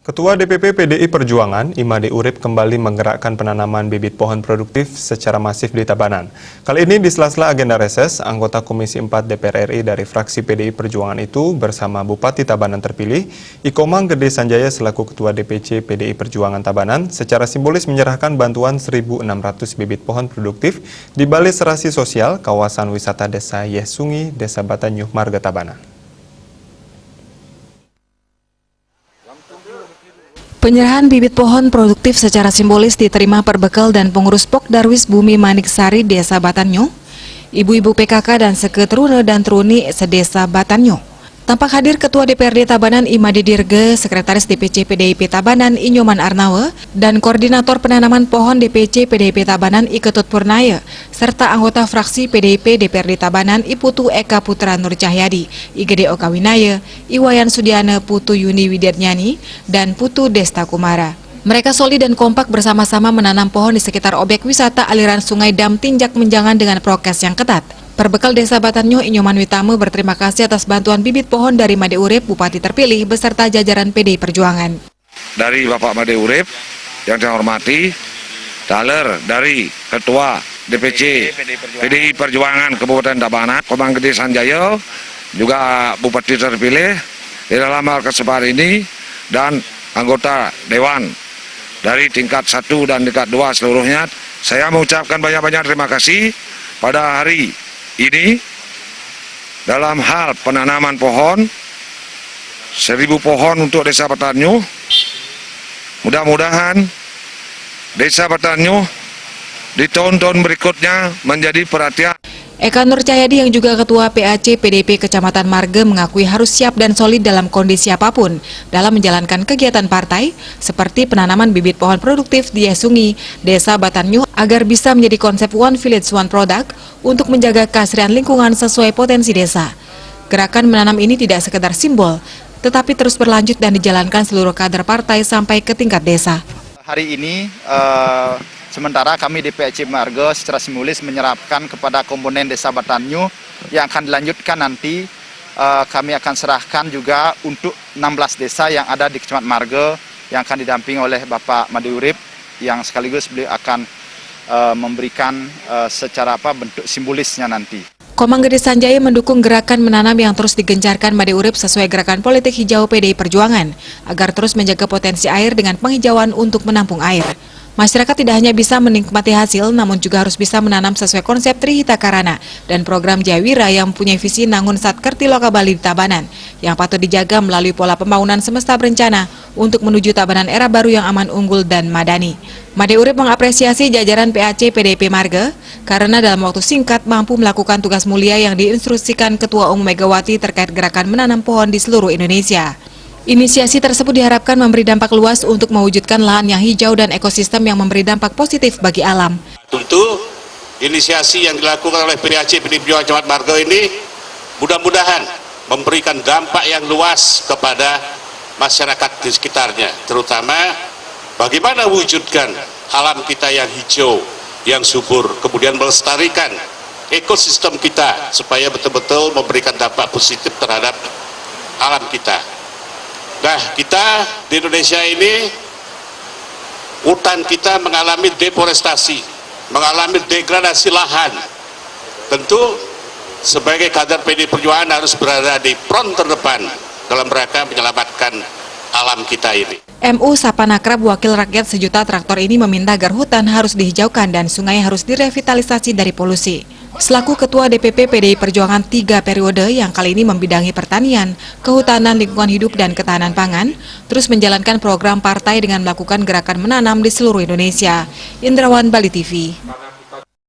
Ketua DPP PDI Perjuangan, Imade Urip kembali menggerakkan penanaman bibit pohon produktif secara masif di Tabanan. Kali ini di sela-sela agenda reses, anggota Komisi 4 DPR RI dari fraksi PDI Perjuangan itu bersama Bupati Tabanan terpilih, Ikomang Gede Sanjaya selaku Ketua DPC PDI Perjuangan Tabanan, secara simbolis menyerahkan bantuan 1.600 bibit pohon produktif di Balai Serasi Sosial kawasan wisata Desa Yesungi, Desa Batanyuh, Marga Tabanan. Penyerahan bibit pohon produktif secara simbolis diterima perbekal dan pengurus Pok Darwis Bumi Maniksari Desa Batanyuh, ibu-ibu PKK dan seketrune dan truni sedesa Batanyuh. Tampak hadir Ketua DPRD Tabanan Imade Dirge, Sekretaris DPC PDIP Tabanan Inyoman Arnawe, dan Koordinator Penanaman Pohon DPC PDIP Tabanan Iketut Purnaya, serta anggota fraksi PDIP DPRD Tabanan Iputu Eka Putra Nur Cahyadi, Igede Okawinaya, Iwayan Sudiana Putu Yuni Widiatnyani, dan Putu Desta Kumara. Mereka solid dan kompak bersama-sama menanam pohon di sekitar objek wisata aliran Sungai Dam Tinjak Menjangan dengan prokes yang ketat. Perbekal Desa Batanyuh, Inyoman Witame berterima kasih atas bantuan bibit pohon dari Made Urip, Bupati terpilih, beserta jajaran PDI Perjuangan. Dari Bapak Made Urip, yang saya hormati, daler dari Ketua DPC PDI Perjuangan Kabupaten Tabanan, Komang Gede Sanjaya, juga Bupati terpilih di dalam hal kesempatan ini, dan anggota Dewan dari tingkat 1 dan tingkat 2 seluruhnya, saya mengucapkan banyak-banyak terima kasih pada hari ini dalam hal penanaman pohon 1.000 pohon untuk Desa Batanyuh. Mudah-mudahan Desa Batanyuh di tahun-tahun berikutnya menjadi perhatian. Eka Nur Cahyadi yang juga Ketua PAC PDIP Kecamatan Marga mengakui harus siap dan solid dalam kondisi apapun dalam menjalankan kegiatan partai seperti penanaman bibit pohon produktif di Yesungi, Desa Batanyuh agar bisa menjadi konsep One Village One Product untuk menjaga keasrian lingkungan sesuai potensi desa. Gerakan menanam ini tidak sekedar simbol, tetapi terus berlanjut dan dijalankan seluruh kader partai sampai ke tingkat desa. Hari ini sementara kami di PAC Marga secara simbolis menyerahkan kepada komponen Desa Batanyuh yang akan dilanjutkan nanti kami akan serahkan juga untuk 16 desa yang ada di Kecamatan Marga yang akan didampingi oleh Bapak Made Urip yang sekaligus beliau akan memberikan secara bentuk simbolisnya nanti. Komang Gede Sanjaya mendukung gerakan menanam yang terus digencarkan Made Urip sesuai gerakan politik hijau PDI Perjuangan agar terus menjaga potensi air dengan penghijauan untuk menampung air. Masyarakat tidak hanya bisa menikmati hasil, namun juga harus bisa menanam sesuai konsep Trihita Karana dan program Jayawira yang mempunyai visi Nangun Satkerti Loka Bali di Tabanan, yang patut dijaga melalui pola pembangunan semesta berencana untuk menuju Tabanan era baru yang aman, unggul, dan madani. Made Urip mengapresiasi jajaran PAC PDIP Marga karena dalam waktu singkat mampu melakukan tugas mulia yang diinstruksikan Ketua Umum Megawati terkait gerakan menanam pohon di seluruh Indonesia. Inisiasi tersebut diharapkan memberi dampak luas untuk mewujudkan lahan yang hijau dan ekosistem yang memberi dampak positif bagi alam. Tentu inisiasi yang dilakukan oleh PAC PDI Perjuangan Kecamatan Marga ini mudah-mudahan memberikan dampak yang luas kepada masyarakat di sekitarnya, terutama bagaimana wujudkan alam kita yang hijau, yang subur, kemudian melestarikan ekosistem kita supaya betul-betul memberikan dampak positif terhadap alam kita. Nah, kita di Indonesia ini, hutan kita mengalami deforestasi, mengalami degradasi lahan. Tentu sebagai kader PDI Perjuangan harus berada di front terdepan dalam rangka menyelamatkan alam kita ini. MU Sapanakrab Wakil Rakyat Sejuta Traktor ini meminta agar hutan harus dihijaukan dan sungai harus direvitalisasi dari polusi. Selaku Ketua DPP PDI Perjuangan 3 periode yang kali ini membidangi pertanian, kehutanan, lingkungan hidup, dan ketahanan pangan, terus menjalankan program partai dengan melakukan gerakan menanam di seluruh Indonesia. Indrawan, Bali TV.